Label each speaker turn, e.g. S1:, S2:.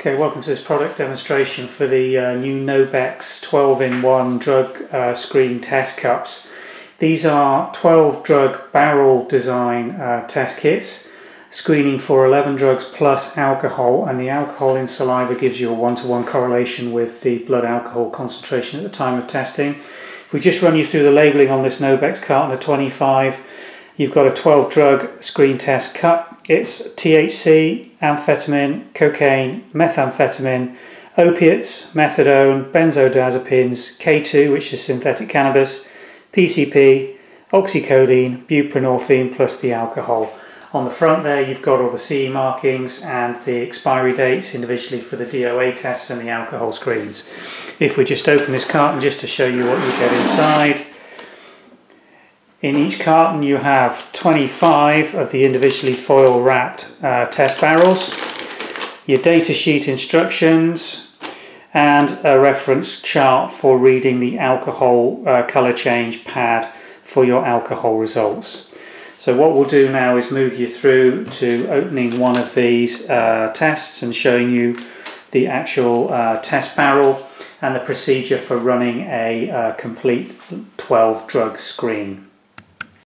S1: Okay, welcome to this product demonstration for the new Nobex 12-in-1 drug screen test cups. These are 12 drug barrel design test kits, screening for 11 drugs plus alcohol, and the alcohol in saliva gives you a one-to-one correlation with the blood alcohol concentration at the time of testing. If we just run you through the labelling on this Nobex carton of 25, you've got a 12 drug screen test cup. It's THC, amphetamine, cocaine, methamphetamine, opiates, methadone, benzodiazepines, K2, which is synthetic cannabis, PCP, oxycodone, buprenorphine, plus the alcohol. On the front there you've got all the CE markings and the expiry dates individually for the DOA tests and the alcohol screens. If we just open this carton just to show you what you get inside. In each carton you have 25 of the individually foil wrapped test barrels, your data sheet instructions, and a reference chart for reading the alcohol colour change pad for your alcohol results. So what we'll do now is move you through to opening one of these tests and showing you the actual test barrel and the procedure for running a complete 12 drug screen.